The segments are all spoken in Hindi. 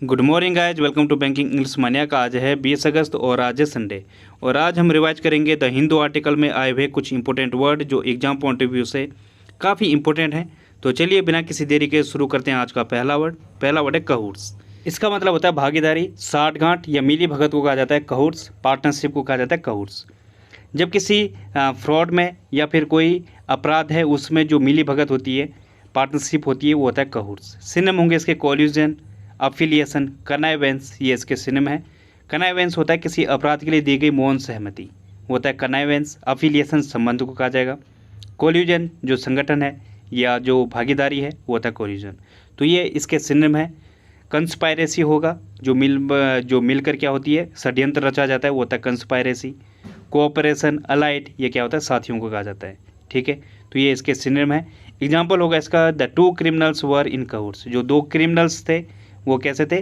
Good morning guys, welcome to banking English mania का। आज है 20 अगस्त और आज है संडे और आज हम रिवाइज करेंगे द हिंदू आर्टिकल में आए हुए कुछ इंपॉर्टेंट वर्ड जो एग्जाम पॉइंट ऑफ व्यू से काफ़ी इंपॉर्टेंट हैं। तो चलिए बिना किसी देरी के शुरू करते हैं। आज का पहला वर्ड है कहूट्स। इसका मतलब होता है भागीदारी, साठगांठ या मिली भगत को कहा जाता है कहूट्स। पार्टनरशिप को कहा जाता है कहूट्स। जब किसी फ्रॉड में या फिर कोई अपराध है उसमें जो मिली भगत होती है, पार्टनरशिप होती है, वो होता है कहूट्स। सिनोनिम होंगे इसके कोल्यूजन, अफिलिएशन, कनाइवेंस, ये इसके सिनोनिम है। कनाइवेंस होता है किसी अपराध के लिए दी गई मौन सहमति, होता है कनाइवेंस। अफिलिएशन संबंध को कहा जाएगा। कोल्यूजन जो संगठन है या जो भागीदारी है वो होता है कोल्यूजन। तो ये इसके सिनोनिम है। कंस्पायरेसी होगा जो मिलकर क्या होती है, षड्यंत्र रचा जाता है, वो होता है कंस्पायरेसी। कोऑपरेशन, अलाइड, ये क्या होता है, साथियों को कहा जाता है। ठीक है, तो ये इसके सिनोनिम है। एग्जाम्पल होगा इसका, द टू क्रिमिनल्स वर इन कहूट्स। जो दो क्रिमिनल्स थे वो कैसे थे,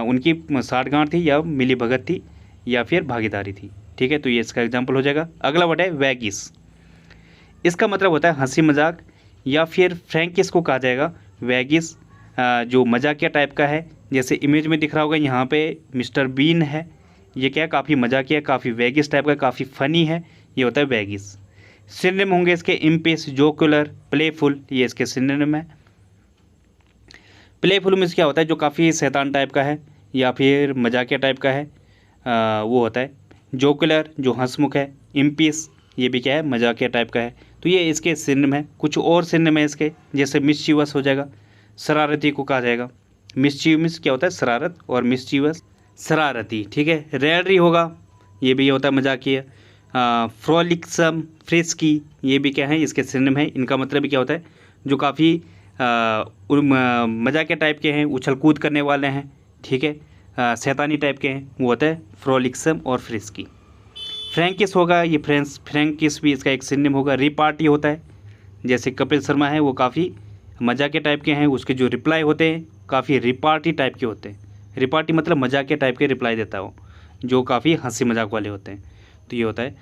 उनकी साठगांठ थी या मिली भगत थी या फिर भागीदारी थी। ठीक है, तो ये इसका एग्जाम्पल हो जाएगा। अगला वर्ड है वैगिस। इसका मतलब होता है हंसी मजाक या फिर फ्रैंकिस को कहा जाएगा। वैगिस जो मजाकिया टाइप का है, जैसे इमेज में दिख रहा होगा यहाँ पे मिस्टर बीन है, ये क्या काफ़ी मजाकिया, काफ़ी वैगिस टाइप का, काफ़ी फ़नी है, ये होता है वैगिस। सिनोनिम होंगे इसके इम्पिस, जोकुलर, प्लेफुल, ये इसके सिनोनिम है। प्लेफुल मीन्स क्या होता है, जो काफ़ी शैतान टाइप का है या फिर मजाकिया टाइप का है, वो होता है। जोकुलर जो हंसमुख है। इम्पिस ये भी क्या है, मजाकिया टाइप का है। तो ये इसके सिनोनिम है। कुछ और सिनोनिम है इसके, जैसे मिस्चीवस हो जाएगा, शरारती को कहा जाएगा। मिस्चीवस क्या होता है, शरारत, और मिस्चीवस शरारती। ठीक है, रेयरली होगा, ये भी होता है मजाकिया। फ्रोलिक्सम, फ्रिस्की, ये भी क्या है, इसके सिनोनिम है। इनका मतलब भी क्या होता है, जो काफ़ी मजाकिया टाइप के हैं, उछल कूद करने वाले हैं। ठीक है, शैतानी टाइप के हैं, वो होता है फ्रोलिक्सम और फ्रिस्की। फ्रैंकिस होगा, ये फ्रैंकिस भी इसका एक सिनोनिम होगा। रिपार्टी होता है, जैसे कपिल शर्मा है वो काफ़ी मजाकिया टाइप के हैं, उसके जो रिप्लाई होते हैं काफ़ी रिपार्टी टाइप के होते हैं। रिपार्टी मतलब मजाकिया टाइप के रिप्लाई देता हो, जो काफ़ी हंसी मजाक वाले होते हैं। तो ये होता है।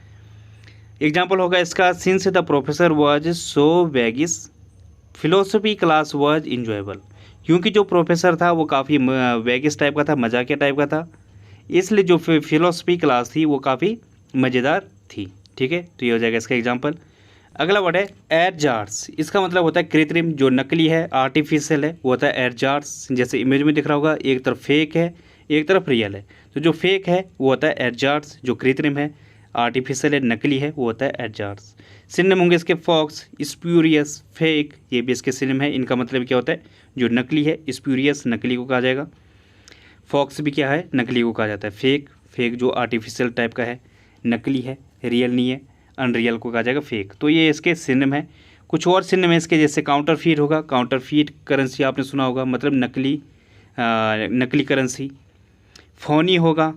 एग्जाम्पल होगा इसका, since the professor was so vague his philosophy class was enjoyable. क्योंकि जो प्रोफेसर था वो काफ़ी वैगिस टाइप का था, मजाकिया टाइप का था, इसलिए जो फिलोसफी क्लास थी वो काफ़ी मज़ेदार थी। ठीक है, तो ये हो जाएगा इसका एग्जाम्पल। अगला वर्ड है एडजार्स। इसका मतलब होता है कृत्रिम, जो नकली है, आर्टिफिशियल है, वो होता है एडजार्स। जैसे इमेज में दिख रहा होगा, एक तरफ फेक है, एक तरफ रियल है। तो जो फेक है वो होता है एडजार्स, जो कृत्रिम है, आर्टिफिशियल है, नकली है, वो होता है एडजार्स। सिनोनिम होंगे इसके फॉक्स, स्प्यूरियस, फेक, ये भी इसके सिनोनिम है। इनका मतलब क्या होता है, जो नकली है, स्प्यूरियस नकली को कहा जाएगा। फॉक्स भी क्या है, नकली को कहा जाता है। फेक जो आर्टिफिशियल टाइप का है, नकली है, रियल नहीं है, अनरियल को कहा जाएगा फेक। तो ये इसके सिनोनिम है। कुछ और सिनोनिम है इसके, जैसे काउंटरफीट होगा, काउंटरफीट करेंसी आपने सुना होगा, मतलब नकली करेंसी। फोनी होगा,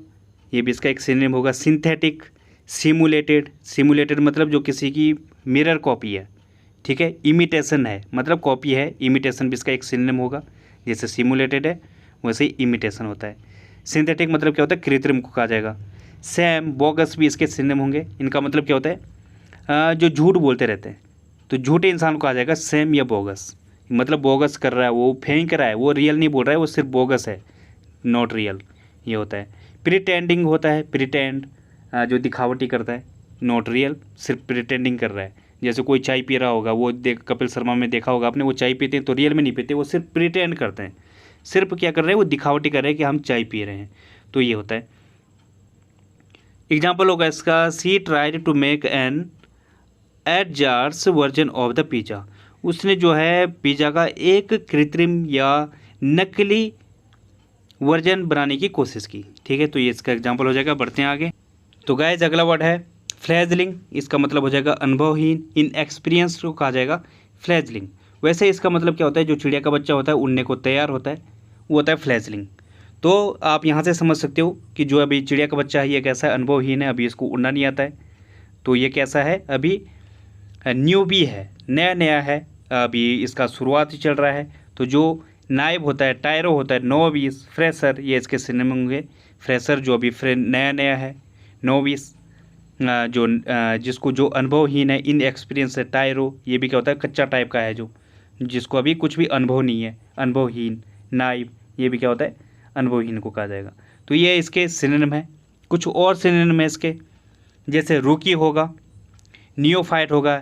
ये भी इसका एक सिनोनिम होगा। सिंथेटिक, सिमुलेटेड मतलब जो किसी की मिरर कॉपी है। ठीक है, इमिटेशन है मतलब कॉपी है, इमिटेशन भी इसका एक सिनोनिम होगा। जैसे सिमुलेटेड है वैसे ही इमिटेशन होता है। सिंथेटिक मतलब क्या होता है, कृत्रिम को कहा जाएगा। सैम, बोगस भी इसके सिनोनिम होंगे। इनका मतलब क्या होता है, जो झूठ बोलते रहते हैं, तो झूठे इंसान को कहा जाएगा सैम या बोगस। मतलब बोगस कर रहा है, वो फेंक रहा है, वो रियल नहीं बोल रहा है, वो सिर्फ बोगस है, नॉट रियल, ये होता है। प्रिटेंडिंग होता है, प्रिटेंड जो दिखावटी करता है, नॉट रियल, सिर्फ प्रिटेंडिंग कर रहा है। जैसे कोई चाय पी रहा होगा, वो कपिल शर्मा में देखा होगा आपने, वो चाय पीते हैं तो रियल में नहीं पीते, वो सिर्फ प्रिटेंड करते हैं, सिर्फ क्या कर रहे हैं, वो दिखावटी कर रहे हैं कि हम चाय पी रहे हैं। तो ये होता है। एग्जाम्पल होगा इसका, she tried to make an edgers version of the pizza. उसने जो है पिज़्ज़ा का एक कृत्रिम या नकली वर्जन बनाने की कोशिश की। ठीक है, तो ये इसका एग्जाम्पल हो जाएगा। बढ़ते हैं आगे। तो गाइस अगला वर्ड है फ्लैजलिंग। इसका मतलब हो जाएगा अनुभवहीन, इनएक्सपीरियंस को कहा जाएगा फ्लैजलिंग। वैसे इसका मतलब क्या होता है, जो चिड़िया का बच्चा होता है उड़ने को तैयार होता है, वो होता है फ्लैजलिंग। तो आप यहाँ से समझ सकते हो कि जो अभी चिड़िया का बच्चा है ये कैसा है, अनुभवहीन है, अभी इसको उड़ना नहीं आता है। तो ये कैसा है, अभी न्यूबी है, नया नया है, अभी इसका शुरुआत ही चल रहा है। तो जो नाइब होता है, टायरो होता है, नोविस, फ्रेशर, ये इसके सिनोनिम होंगे। फ्रेशर जो अभी नया नया है, नोविस जो जिसको जो अनुभवहीन है, इन एक्सपीरियंस है। टायरो ये भी क्या होता है, कच्चा टाइप का है, जो जिसको अभी कुछ भी अनुभव नहीं है, अनुभवहीन। नाइब ये भी क्या होता है, अनुभवहीन को कहा जाएगा। तो ये इसके सिनोनिम है। कुछ और सिनोनिम है इसके, जैसे रूकी होगा, नियोफाइट होगा,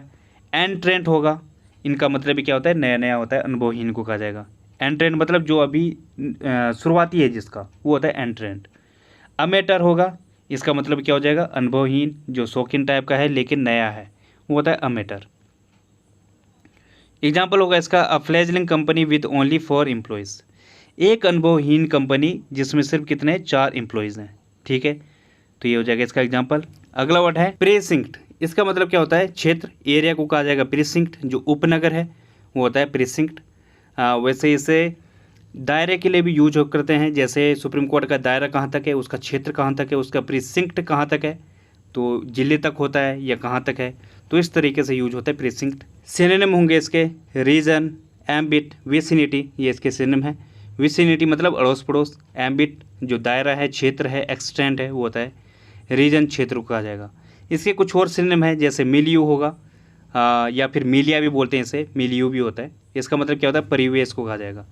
एंट्रेंट होगा। इनका मतलब भी क्या होता है, नया नया होता है, अनुभवहीन को कहा जाएगा। एंट्रेंट मतलब जो अभी शुरुआती है जिसका, वो होता है एंट्रेंट। अमेटर होगा, इसका मतलब क्या हो जाएगा, अनुभवहीन जो शौकीन टाइप का है लेकिन नया है, वो होता है अमेटर। एग्जाम्पल होगा इसका, अ fledgling company with only 4 employees. एक अनुभवहीन कंपनी जिसमें सिर्फ कितने, 4 एम्प्लॉयज़ हैं। ठीक है, तो ये हो जाएगा इसका एग्जाम्पल। अगला वर्ड है प्रीसिंक्ट। इसका मतलब क्या होता है, क्षेत्र, एरिया को कहा जाएगा प्रीसिंक्ट। जो उपनगर है वो होता है प्रीसिंक्ट। वैसे इसे दायरे के लिए भी यूज करते हैं, जैसे सुप्रीम कोर्ट का दायरा कहाँ तक है, उसका क्षेत्र कहाँ तक है, उसका प्रीसिंक्ट कहाँ तक है, तो जिले तक होता है या कहाँ तक है, तो इस तरीके से यूज होता है प्रीसिंक्ट। सिनोनिम होंगे इसके, रीजन, एम्बिट, विसिनिटी, ये इसके सिनोनिम है। विसिनिटी मतलब अड़ोस पड़ोस, एम्बिट जो दायरा है, क्षेत्र है, एक्सटेंट है, वो होता है रीजन, क्षेत्र को कहा जाएगा। इसके कुछ और सिनोनिम है, जैसे मिलियू होगा, या फिर मिलिया भी बोलते हैं इसे, मिलियू भी होता है। इसका मतलब क्या होता है, परिवेश को कहा जाएगा।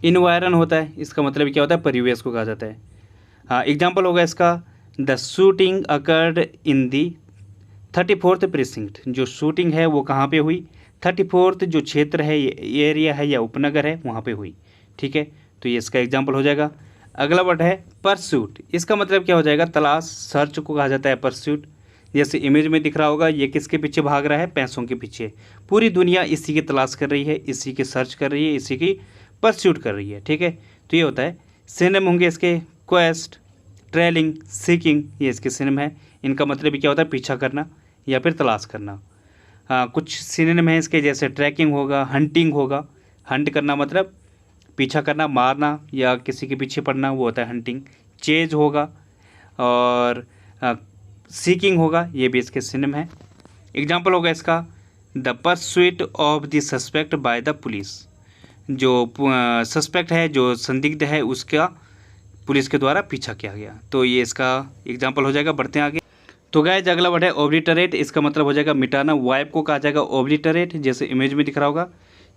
इन्वायरन होता है, इसका मतलब क्या होता है, परिवेश को कहा जाता है। एग्जाम्पल होगा इसका, the shooting occurred in the 34th precinct. जो शूटिंग है वो कहाँ पे हुई, 34th जो क्षेत्र है, एरिया है या उपनगर है, वहाँ पे हुई। ठीक है, तो ये इसका एग्जाम्पल हो जाएगा। अगला वर्ड है परस्यूट। इसका मतलब क्या हो जाएगा, तलाश, सर्च को कहा जाता है परस्यूट। जैसे इमेज में दिख रहा होगा, ये किसके पीछे भाग रहा है, पैसों के पीछे। पूरी दुनिया इसी की तलाश कर रही है, इसी की सर्च कर रही है, इसी की परस्यूट कर रही है। ठीक है, तो ये होता है। सिनोनिम होंगे इसके, क्वेस्ट, ट्रेलिंग, सीकिंग, ये इसके सिनोनिम है। इनका मतलब भी क्या होता है, पीछा करना या फिर तलाश करना। कुछ सिनोनिम है इसके, जैसे ट्रैकिंग होगा, हंटिंग होगा। हंट करना मतलब पीछा करना, मारना या किसी के पीछे पड़ना, वो होता है हंटिंग। चेज होगा और सीकिंग होगा, ये भी इसके सिनोनिम है। एग्जाम्पल होगा इसका, the pursuit of the suspect by the police. जो सस्पेक्ट है, जो संदिग्ध है, उसका पुलिस के द्वारा पीछा किया गया। तो ये इसका एग्जाम्पल हो जाएगा। बढ़ते हैं आगे। तो गाइस अगला वर्ड है ओब्लिटरेट। इसका मतलब हो जाएगा मिटाना, वाइप को कहा जाएगा ओब्लिटरेट। जैसे इमेज में दिख रहा होगा,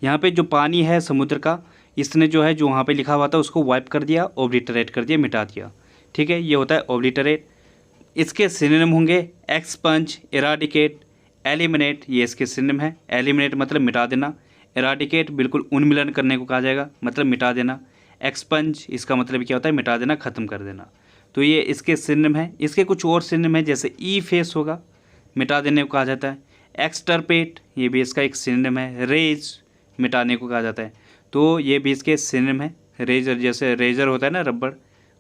यहाँ पे जो पानी है समुद्र का, इसने जो है, जो वहाँ पे लिखा हुआ था उसको वाइप कर दिया, ओब्लिटरेट कर दिया, मिटा दिया। ठीक है, ये होता है ओब्लिटरेट। इसके सिनोनिम होंगे एक्सपंज, इराडिकेट, एलिमिनेट, ये इसके सिनोनिम है। एलिमिनेट मतलब मिटा देना, इराडिकेट बिल्कुल उन्मूलन करने को कहा जाएगा, मतलब मिटा देना। एक्सपंज इसका मतलब क्या होता है, मिटा देना, ख़त्म कर देना। तो ये इसके सिनोनिम है। इसके कुछ और सिनोनिम है, जैसे ई फेस होगा, मिटा देने को कहा जाता है। एक्सटर्पेट, ये भी इसका एक सिनोनिम है। रेज, मिटाने को कहा जाता है। तो ये भी इसके सिनोनिम है। रेजर, जैसे रेजर होता है ना, रबड़,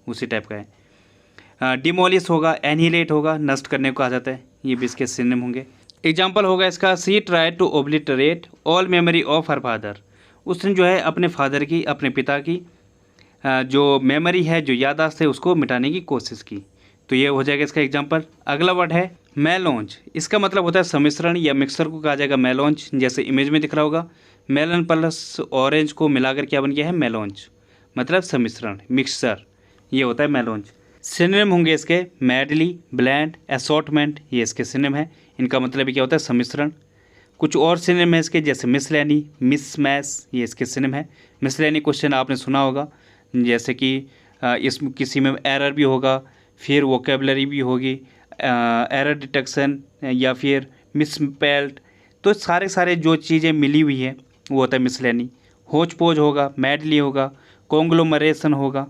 उसी टाइप का है। डिमोलिश होगा, एनिहिलेट होगा, नष्ट करने को कहा जाता है, ये भी इसके सिनोनिम होंगे। एग्जाम्पल होगा इसका, she tried to obliterate all memory of her father. उसने जो है अपने फादर की, अपने पिता की जो मेमोरी है, जो याददाश्त है, उसको मिटाने की कोशिश की। तो ये हो जाएगा इसका एग्जाम्पल। अगला वर्ड है मेलोंज। इसका मतलब होता है सम्मिश्रण या मिक्सर को कहा जाएगा मेलोंज। जैसे इमेज में दिख रहा होगा, मेलन प्लस ऑरेंज को मिलाकर क्या बन गया है, मेलोंज, मतलब सम्मिश्रण, मिक्सचर, ये होता है मेलोंज। सिनोनिम होंगे इसके, मैडली, ब्लेंड, असॉर्टमेंट, ये इसके सिनोनिम है। इनका मतलब क्या होता है, सम्मिश्रण। कुछ और सिनोनिम है इसके, जैसे मिसलेनी, मिसमैच, ये इसके सिनोनिम है। मिसलेनी क्वेश्चन आपने सुना होगा, जैसे कि इसमें किसी में एरर भी होगा, फिर वोकेबलरी भी होगी, एरर डिटेक्शन या फिर मिसपेल्ड, तो सारे जो चीज़ें मिली हुई है वो होता है मिसलेनी। होच पोच होगा, मैडली होगा, कॉन्ग्लोमरेशन होगा,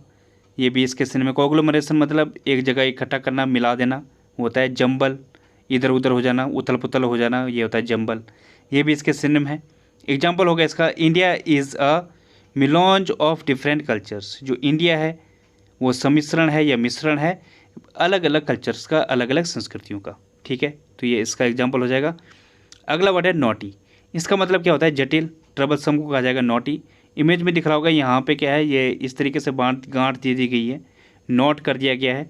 ये भी इसके सिनोनिम है। कॉन्ग्लोमरेशन मतलब एक जगह इकट्ठा करना, मिला देना, होता है जंबल, इधर उधर हो जाना, उथल पुथल हो जाना, ये होता है जंबल, ये भी इसके सिनोनिम है। एग्जाम्पल होगा इसका, India is a melange of different cultures. जो इंडिया है वो सम्मिश्रण है या मिश्रण है अलग अलग कल्चर्स का, अलग अलग संस्कृतियों का। ठीक है, तो ये इसका एग्जाम्पल हो जाएगा। अगला वर्ड है नॉटी। इसका मतलब क्या होता है, जटिल, ट्रबलसम को कहा जाएगा नॉटी। इमेज में दिख रहा होगा, यहाँ पे क्या है, ये इस तरीके से गांठ दे दी गई है, नोट कर दिया गया है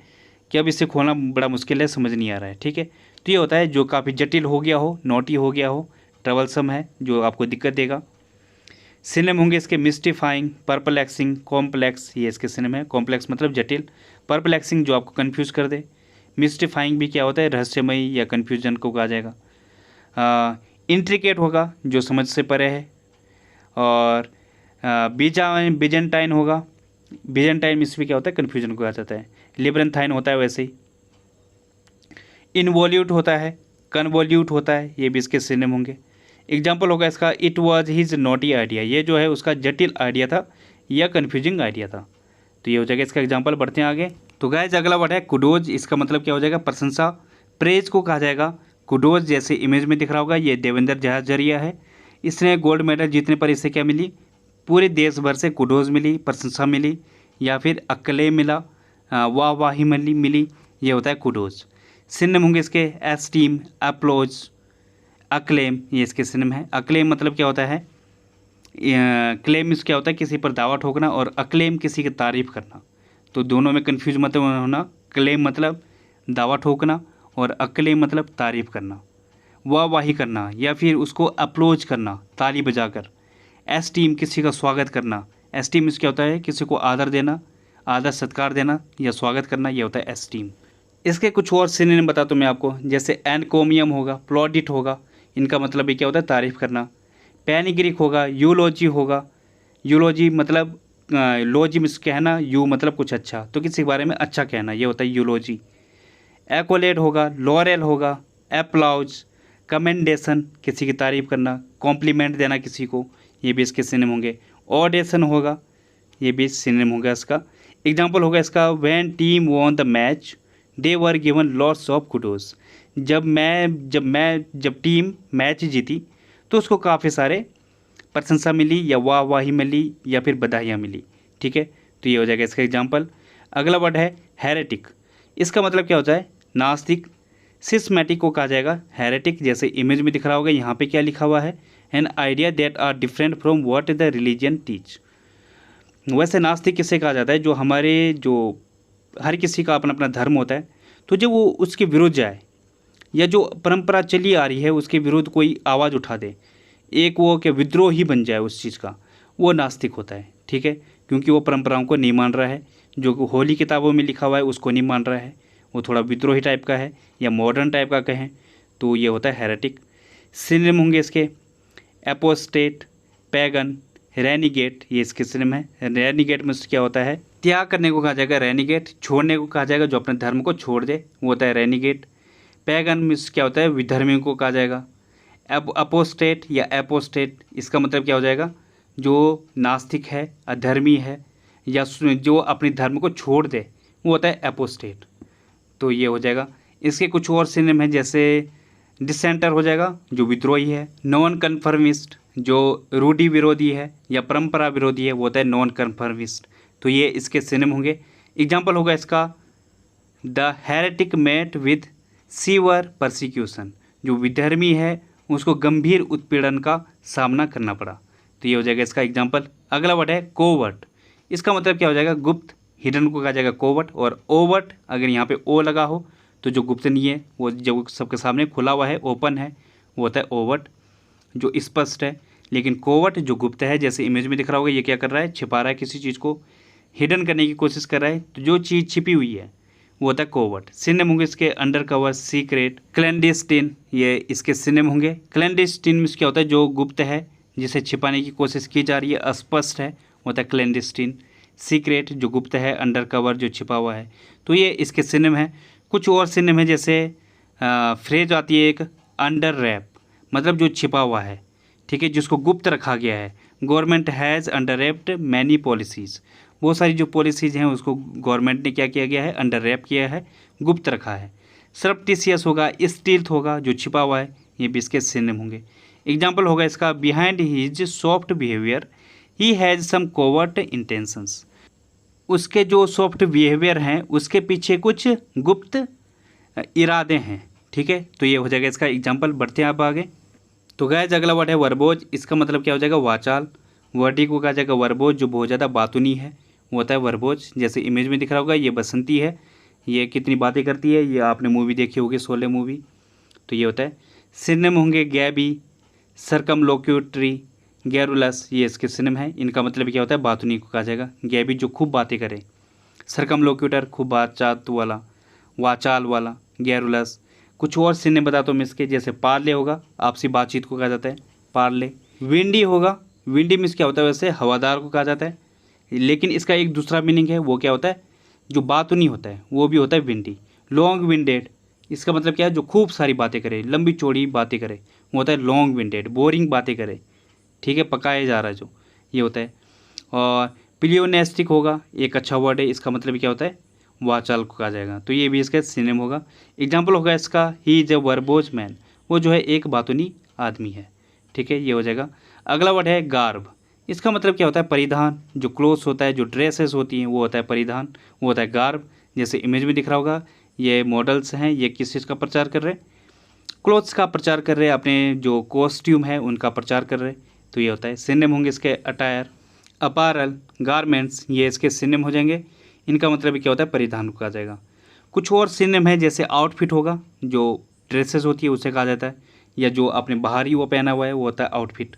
कि अब इसे खोलना बड़ा मुश्किल है, समझ नहीं आ रहा है। ठीक है, तो ये होता है जो काफ़ी जटिल हो गया हो, नॉटी हो गया हो, ट्रबलसम है, जो आपको दिक्कत देगा। सिनोनिम होंगे इसके, मिस्टिफाइंग, परप्लेक्सिंग, कॉम्प्लेक्स, ये इसके सिनोनिम है। कॉम्प्लेक्स मतलब जटिल, परप्लेक्सिंग जो आपको कंफ्यूज कर दे, मिस्टिफाइंग भी क्या होता है, रहस्यमयी या कन्फ्यूजन को कहा जाएगा। इंट्रिकेट होगा, जो समझ से परे है, और बीजेंटाइन होगा, बीजेंटाइन मीन्स भी क्या होता है, कन्फ्यूजन को कहा जाता है। लेब्रेंथाइन होता है वैसे ही। इनवॉल्यूट होता है, कन्वॉल्यूट होता है, ये भी इसके सिनोनिम होंगे। एग्जाम्पल होगा इसका, it was his naughty idea, ये जो है उसका जटिल आइडिया था या कन्फ्यूजिंग आइडिया था। तो ये हो जाएगा इसका एग्जाम्पल। बढ़ते हैं आगे। तो गाइस अगला वर्ड है कुडोज, इसका मतलब क्या हो जाएगा, प्रशंसा। प्रेज को कहा जाएगा कुडोज, जैसे इमेज में दिख रहा होगा ये देवेंद्र जहाजरिया है। इसने गोल्ड मेडल जीतने पर इसे क्या मिली, पूरे देश भर से कुडोज मिली, प्रशंसा मिली, या फिर अक्ले मिला, वाहवाही मिली, ये होता है कुडोज। सिनोनिम होंगे इसके एस्टीम, अप्लोज, अक्लेम, ये इसके सिनोनिम है। अक्लेम मतलब क्या होता है, क्लेम मीन्स क्या होता है, किसी पर दावा ठोकना, और अक्लेम किसी की तारीफ करना। तो दोनों में कन्फ्यूज मत होना, क्लेम मतलब दावा ठोकना और अक्लेम मतलब तारीफ करना, वाहवाही करना, या फिर उसको अप्लोज करना ताली बजाकर। एस्टीम किसी का स्वागत करना, एस्टीम मीन्स क्या होता है, किसी को आदर देना, आदर सत्कार देना या स्वागत करना, ये होता है एस्टीम। इसके कुछ और सिनोनिम बताता हूँ मैं आपको, जैसे एनकोमियम होगा, प्लॉडिट होगा, इनका मतलब भी क्या होता है, तारीफ करना। पैनिग्रिक होगा, यूलॉजी होगा, यूलॉजी मतलब लॉजी मीन्स कहना, यू मतलब कुछ अच्छा, तो किसी के बारे में अच्छा कहना, ये होता है यूलॉजी। एक्कोलेड होगा, लॉरेल होगा, एप्लाउज, कमेंडेशन किसी की तारीफ करना, कॉम्प्लीमेंट देना किसी को, ये भी इसके सिनोनिम होंगे। ऑडेशन होगा, ये भी सिनोनिम होगा इसका। एग्जाम्पल होगा इसका, when team won the match they were given lots of kudos, जब टीम मैच जीती तो उसको काफ़ी सारे प्रशंसा मिली या वाहवाही मिली या फिर बधाइयाँ मिली। ठीक है, तो ये हो जाएगा इसका एग्जाम्पल। अगला वर्ड है हेरेटिक, इसका मतलब क्या होता है, नास्तिक। सिस्मेटिक को कहा जाएगा हेरेटिक, जैसे इमेज में दिख रहा होगा, यहाँ पे क्या लिखा हुआ है, an idea that are different from what the religion teach. वैसे नास्तिक किसे कहा जाता है, जो हर किसी का अपना अपना धर्म होता है, तो जब वो उसके विरुद्ध जाए या जो परंपरा चली आ रही है उसके विरुद्ध कोई आवाज़ उठा दे, एक वो कि विद्रोह ही बन जाए उस चीज़ का, वो नास्तिक होता है। ठीक है, क्योंकि वो परंपराओं को नहीं मान रहा है, जो होली किताबों में लिखा हुआ है उसको नहीं मान रहा है, वो थोड़ा विद्रोही टाइप का है या मॉडर्न टाइप का कहें, तो ये होता है हेरेटिक। सिनोनिम होंगे इसके एपोस्टेट, पैगन, रेनिगेट, ये इसके सिनोनिम है। रेनिगेट में क्या होता है, त्याग करने को कहा जाएगा रेनिगेट, छोड़ने को कहा जाएगा जो अपने धर्म को छोड़ दे, वो होता है रेनिगेट। पैगन मीन्स क्या होता है, विधर्मियों को कहा जाएगा। अपोस्टेट या एपोस्टेट, इसका मतलब क्या हो जाएगा, जो नास्तिक है, अधर्मी है, या जो अपने धर्म को छोड़ दे, वो होता है एपोस्टेट। तो ये हो जाएगा। इसके कुछ और सिनोनिम है, जैसे डिसेंटर हो जाएगा जो विद्रोही है, नॉन कन्फर्मिस्ट जो रूढ़ि विरोधी है या परंपरा विरोधी है, वो होता है नॉन कन्फर्मिस्ट। तो ये इसके सिनोनिम होंगे। एग्जाम्पल होगा इसका, the heretic met with severe persecution, जो विधर्मी है उसको गंभीर उत्पीड़न का सामना करना पड़ा। तो ये हो जाएगा इसका एग्जाम्पल। अगला वर्ड है कोवर्ट, इसका मतलब क्या हो जाएगा, गुप्त। हिडन को कहा जाएगा कोवर्ट, और ओवर्ट अगर यहाँ पे ओ लगा हो तो जो गुप्त नहीं है, वो जो सबके सामने खुला हुआ है, ओपन है, वो होता है ओवर्ट, जो स्पष्ट है। लेकिन कोवर्ट जो गुप्त है, जैसे इमेज में दिख रहा होगा, ये क्या कर रहा है, छिपा रहा है किसी चीज़ को, हिडन करने की कोशिश कर रहा है, तो जो चीज़ छिपी हुई है वो होता है कोवर्ट। सिनोनिम होंगे इसके अंडर कवर, सीक्रेट, क्लैंडस्टीन, ये इसके सिनोनिम होंगे। क्लैंडस्टीन मीन्स क्या होता है, जो गुप्त है, जिसे छिपाने की कोशिश की जा रही है, अस्पष्ट है, होता है क्लैंडस्टीन। सीक्रेट जो गुप्त है, अंडर कवर जो छिपा हुआ है, तो ये इसके सिनोनिम है। कुछ और सिनोनिम है, जैसे फ्रेज आती है एक, अंडर रैप, मतलब जो छिपा हुआ है, ठीक है, जिसको गुप्त रखा गया है। Government has under wrapped many policies, बहुत सारी जो पॉलिसीज़ हैं उसको गवर्नमेंट ने क्या किया गया है, अंडर रैप किया है, गुप्त रखा है। सरप्टिशियस होगा, स्टील्थ होगा, जो छिपा हुआ है, ये भी इसके सिनोनिम होंगे। एग्जाम्पल होगा इसका, behind his soft behaviour he has some covert intentions, उसके जो सॉफ्ट बिहेवियर हैं उसके पीछे कुछ गुप्त इरादे हैं। ठीक है, तो ये हो जाएगा इसका एग्जाम्पल। बढ़ते हैं आप आगे। तो गाइस अगला वर्ड है वर्बोज, इसका मतलब क्या हो जाएगा, वाचाल। वर्डी को कहा जाएगा वर्बोज, जो बहुत ज़्यादा बातूनी है, वो होता है वर्बोज। जैसे इमेज में दिख रहा होगा, ये बसंती है, ये कितनी बातें करती है, ये आपने मूवी देखी होगी, शोले मूवी, तो ये होता है। सिनोनिम होंगे गैबी, सर्कमलोक्यूटरी, गैरुलस, ये इसके सिनोनिम है। इनका मतलब क्या होता है, बातूनी को कहा जाएगा। गैबी जो खूब बातें करे, सर्कमलोक्यूटर खूब बातचात वाला, वाचाल वाला, गैरुलस। कुछ और सिनोनिम बताता हूँ मैं इसके, जैसे पार्ले होगा, आपसी बातचीत को कहा जाता है पार्ले। विंडी होगा, विंडी मीन्स क्या होता है, वैसे हवादार को कहा जाता है। लेकिन इसका एक दूसरा मीनिंग है, वो क्या होता है, जो बातूनी होता है वो भी होता है विंडी। लॉन्ग विंडेड, इसका मतलब क्या है, जो खूब सारी बातें करे, लंबी चौड़ी बातें करे, वो होता है लॉन्ग विंडेड। बोरिंग बातें करे, ठीक है, पकाया जा रहा है जो, ये होता है। और प्लियोनेस्टिक होगा, एक अच्छा वर्ड है, इसका मतलब क्या होता है, वाचाल को कहा जाएगा, तो ये भी इसका सिनोनिम होगा। एग्जाम्पल होगा इसका, he is a verbose man, वो जो है एक बातूनी आदमी है, ठीक है, ये हो जाएगा। अगला वर्ड है गार्ब, इसका मतलब क्या होता है, परिधान। जो क्लोथ्स होता है, जो ड्रेसेस होती हैं, वो होता है परिधान, वो होता है गार्ब। जैसे इमेज में दिख रहा होगा, ये मॉडल्स हैं, ये किस चीज़ का प्रचार कर रहे हैं, क्लोथ्स का प्रचार कर रहे हैं, अपने जो कॉस्ट्यूम है उनका प्रचार कर रहे हैं, तो ये होता है। सिनोनिम होंगे इसके अटायर, अपारल, गारमेंट्स, ये इसके सिनोनिम हो जाएंगे। इनका मतलब क्या होता है, परिधान को कहा जाएगा। कुछ और सिनोनिम है, जैसे आउटफिट होगा, जो ड्रेसेस होती है उसे कहा जाता है, या जो आपने बाहरी वो पहना हुआ है वो होता है आउटफिट।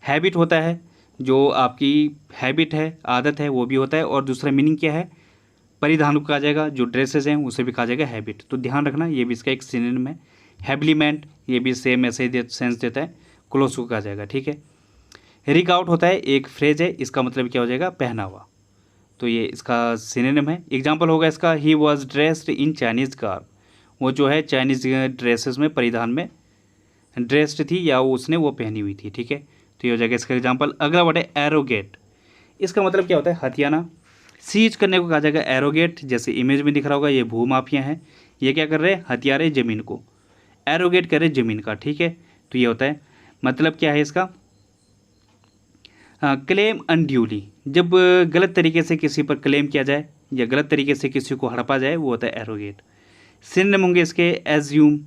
हैबिट होता है, जो आपकी हैबिट है, आदत है, वो भी होता है। और दूसरा मीनिंग क्या है, परिधान को कहा जाएगा, जो ड्रेसेस हैं उसे भी कहा जाएगा हैबिट, तो ध्यान रखना ये भी इसका एक सिनोनिम है। हैबिलिमेंट, ये भी सेम ऐसे ही सेंस देता है, क्लोथ को कहा जाएगा, ठीक है। रिग आउट होता है, एक फ्रेज है, इसका मतलब क्या हो जाएगा, पहनावा, तो ये इसका सिनोनिम है। एग्जाम्पल होगा इसका, he was dressed in Chinese garb, वो जो है चाइनीज़ ड्रेसेस में, परिधान में ड्रेस्ड थी, या उसने वो पहनी हुई थी, ठीक है, तो ये हो जाएगा इसका एग्जाम्पल। अगला वर्ड है एरोगेट, इसका मतलब क्या होता है, हथियाना। सीज करने को कहा जाएगा एरोगेट, जैसे इमेज में दिख रहा होगा, ये भूमाफिया हैं, ये क्या कर रहे हैं, हथियारे ज़मीन को, एरोगेट कर रहे ज़मीन का, ठीक है, तो ये होता है। मतलब क्या है इसका, क्लेम अनड्यूली, जब गलत तरीके से किसी पर क्लेम किया जाए या गलत तरीके से किसी को हड़पा जाए, वो होता है एरोगेट। सिनोनिम होंगे इसके, एज्यूम,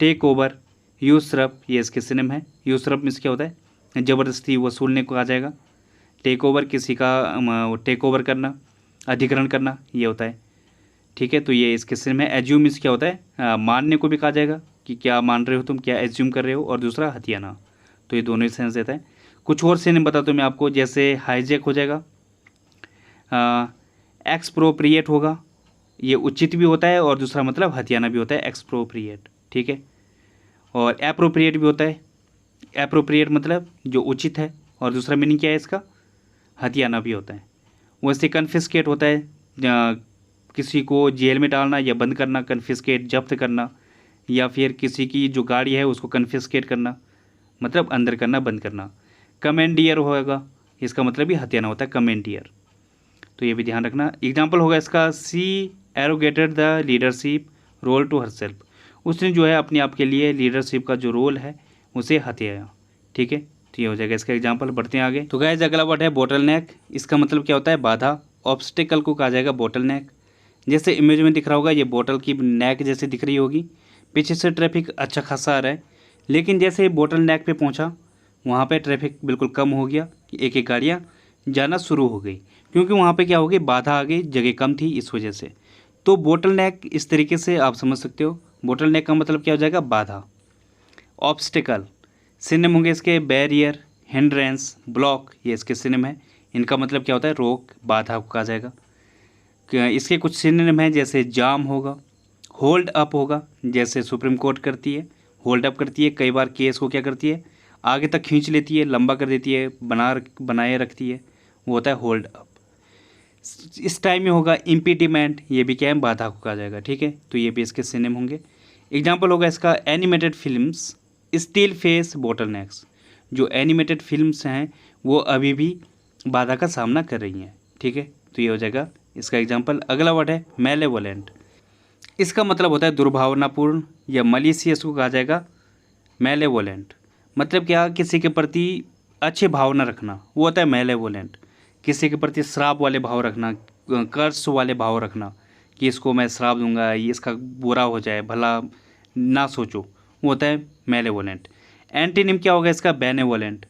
टेक ओवर, यूसरप, ये इसके सिनोनिम है। यूसरप मीन्स क्या होता है, ज़बरदस्ती वसूलने को कहा जाएगा। टेक ओवर, किसी का टेक ओवर करना, अधिग्रहण करना, ये होता है, ठीक है, तो ये इसके सिनोनिम है। एज्यूम मीन्स क्या होता है, मानने को भी कहा जाएगा, कि क्या मान रहे हो तुम, क्या एज्यूम कर रहे हो, और दूसरा हथियाना, तो ये दोनों ही सेंस देता है। कुछ और सिनोनिम बताता हूँ मैं आपको, जैसे हाईजैक हो जाएगा, एक्सप्रोप्रिएट होगा, ये उचित भी होता है, और दूसरा मतलब हथियाना भी होता है, एक्सप्रोप्रिएट, ठीक है। और एप्रोप्रिएट भी होता है, एप्रोप्रिएट मतलब जो उचित है, और दूसरा मीनिंग क्या है इसका, हथियाना भी होता है। वैसे कन्फिस्केट होता है, किसी को जेल में डालना या बंद करना, कन्फिस्केट जब्त करना, या फिर किसी की जो गाड़ी है उसको कन्फिस्केट करना, मतलब अंदर करना, बंद करना। कमेंडियर होगा, इसका मतलब भी हथियाना होता है, कमेंडियर, तो ये भी ध्यान रखना। एग्जाम्पल होगा इसका, she arrogated the leadership role to herself, उसने जो है अपने आप के लिए लीडरशिप का जो रोल है उसे हथियाया, ठीक है, तो ये हो जाएगा इसका एग्जाम्पल। बढ़ते हैं आगे। तो गाइस अगला वर्ड है बोटल नेक, इसका मतलब क्या होता है, बाधा। ऑब्स्टिकल को कहा जाएगा बोटल नेक, जैसे इमेज में दिख रहा होगा, ये बोतल की नेक जैसे दिख रही होगी, पीछे से ट्रैफिक अच्छा खासा आ रहा है, लेकिन जैसे बोटल नेक पे पहुंचा, वहाँ पे ट्रैफिक बिल्कुल कम हो गया, एक एक गाड़ियाँ जाना शुरू हो गई, क्योंकि वहाँ पे क्या हो गई, बाधा आ गई, जगह कम थी इस वजह से। तो बोटल नेक इस तरीके से आप समझ सकते हो, बोटल नेक का मतलब क्या हो जाएगा, बाधा। ऑब्स्टिकल, सिनोनिम होंगे इसके, बैरियर, हिंड्रेंस, ब्लॉक, ये इसके सिनोनिम है। इनका मतलब क्या होता है, रोक, बाधा को कहा जाएगा। इसके कुछ सिनोनिम हैं, जैसे जाम होगा, होल्ड अप होगा, जैसे सुप्रीम कोर्ट करती है, होल्ड अप करती है, कई बार केस को क्या करती है, आगे तक खींच लेती है, लंबा कर देती है, बनाए रखती है, वो होता है होल्ड अप। इस टाइम में होगा इम्पीडिमेंट, ये भी क्या है, बाधा को कहा जाएगा, ठीक है, तो ये भी इसके सिनोनिम होंगे। एग्जाम्पल होगा इसका, animated films still face bottle next, जो एनिमेटेड फिल्म्स हैं वो अभी भी बाधा का सामना कर रही हैं, ठीक है, तो ये हो जाएगा इसका एग्जाम्पल। अगला वर्ड है मैलेवोलेंट, इसका मतलब होता है दुर्भावनापूर्ण, या मलिशियस को कहा जाएगा मैलेवोलेंट। मतलब क्या, किसी के प्रति अच्छे भावना रखना, वो होता है मैलेवोलेंट। किसी के प्रति श्राप वाले भाव रखना, कर्स वाले भाव रखना, कि इसको मैं श्राप दूंगा, ये इसका बुरा हो जाए, भला ना सोचो, वो होता है मैलेवोलेंट। एंटीनिम क्या होगा इसका, बेनेवोलेंट।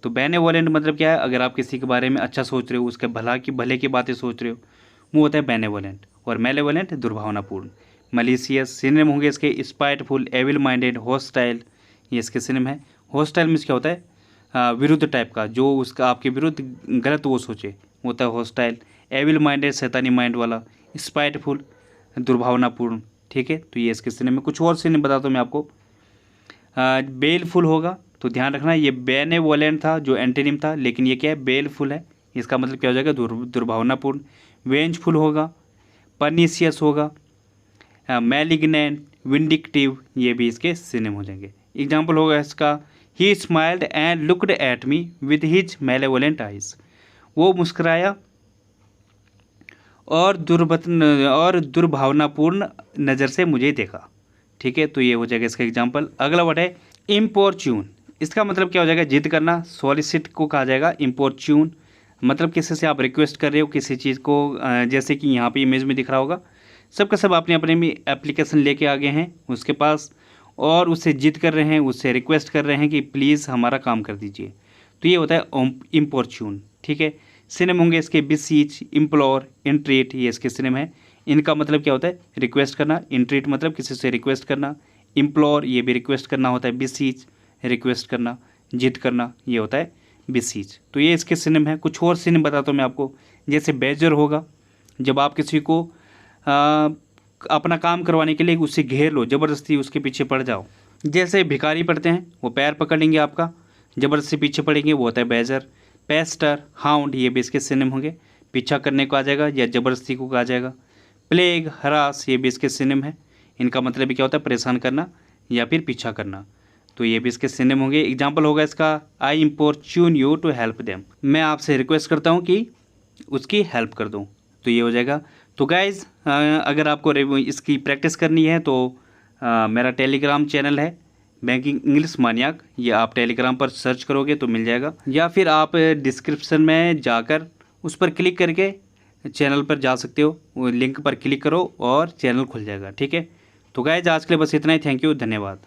तो बेनेवोलेंट मतलब क्या है, अगर आप किसी के बारे में अच्छा सोच रहे हो, उसके भले की बातें सोच रहे हो, वो होता है बेनेवोलेंट। और मैलेवोलेंट दुर्भावनापूर्ण। मलिशियस, सिनोनिम होंगे इसके, स्पाइटफुल, एविल माइंडेड, हॉस्टाइल, ये इसके सिनोनिम है। हॉस्टाइल मीन्स क्या होता है, विरुद्ध टाइप का, जो उसका आपके विरुद्ध गलत वो सोचे, वो होता है हॉस्टाइल। एविल माइंडेड, शैतानी माइंड वाला। स्पाइटफुल, दुर्भावनापूर्ण, ठीक है, तो ये इसके सिनोनिम में। कुछ और सिनोनिम बताता हूँ मैं आपको। बेलफुल होगा, तो ध्यान रखना, ये बेनेवोलेंट था जो एंटीनिम था, लेकिन ये क्या है, बेलफुल है, इसका मतलब क्या हो जाएगा, दुर्भावनापूर्ण। वेंजफुल होगा, परनीसियस होगा, मैलिग्नेंट, विंडिक्टिव, ये भी इसके सिनोनिम हो जाएंगे। एग्जाम्पल होगा इसका, he smiled and looked at me with his malevolent eyes, वो मुस्कुराया और दुर्भावनापूर्ण नज़र से मुझे देखा। ठीक है, तो ये हो जाएगा इसका एग्जाम्पल। अगला वर्ड है इम्पोर्च्यून। इसका मतलब क्या हो जाएगा, जिद करना। सॉलिसिट को कहा जाएगा इम्पोर्च्यून, मतलब किसी से आप रिक्वेस्ट कर रहे हो किसी चीज़ को, जैसे कि यहाँ पे इमेज में दिख रहा होगा, सबका सब अपने अपने में एप्लीकेशन लेके आ गए हैं उसके पास और उससे जिद कर रहे हैं, उससे रिक्वेस्ट कर रहे हैं कि प्लीज़ हमारा काम कर दीजिए, तो ये होता है इम्पोर्च्यून। ठीक है, सिनोनिम होंगे इसके बिसीच, इम्प्लोर, इंट्रीट, ये इसके सिनोनिम है। इनका मतलब क्या होता है, रिक्वेस्ट करना। इंट्रीट मतलब किसी से रिक्वेस्ट करना, इम्प्लोर ये भी रिक्वेस्ट करना होता है, बिसीच रिक्वेस्ट करना, जिद करना, ये होता है बिसीच। तो ये इसके सिनोनिम है। कुछ और सिनोनिम बताता हूँ मैं आपको, जैसे बेजर होगा, जब आप किसी को अपना काम करवाने के लिए उससे घेर लो, ज़बरदस्ती उसके पीछे पड़ जाओ। जैसे भिखारी पड़ते हैं, वो पैर पकड़ लेंगे आपका, ज़बरदस्ती पीछे पड़ेंगे, वो होता है बेजर। पेस्टर, हाउंड, ये भी इसके सिनोनिम होंगे, पीछा करने को आ जाएगा या ज़बरदस्ती को आ जाएगा। प्लेग, हरास, ये भी इसके सिनोनिम है। इनका मतलब भी क्या होता है, परेशान करना या फिर पीछा करना, तो ये भी इसके सिनोनिम होंगे। एग्जाम्पल होगा इसका, आई इम्पोर्च्यून यू टू हेल्प देम, मैं आपसे रिक्वेस्ट करता हूँ कि उसकी हेल्प कर दूँ, तो ये हो जाएगा। तो गाइज़, अगर आपको इसकी प्रैक्टिस करनी है तो मेरा टेलीग्राम चैनल है बैंकिंग इंग्लिश मानियाक, ये आप टेलीग्राम पर सर्च करोगे तो मिल जाएगा, या फिर आप डिस्क्रिप्शन में जाकर उस पर क्लिक करके चैनल पर जा सकते हो, वो लिंक पर क्लिक करो और चैनल खुल जाएगा। ठीक है, तो गाइज़ आज के लिए बस इतना ही। थैंक यू, धन्यवाद।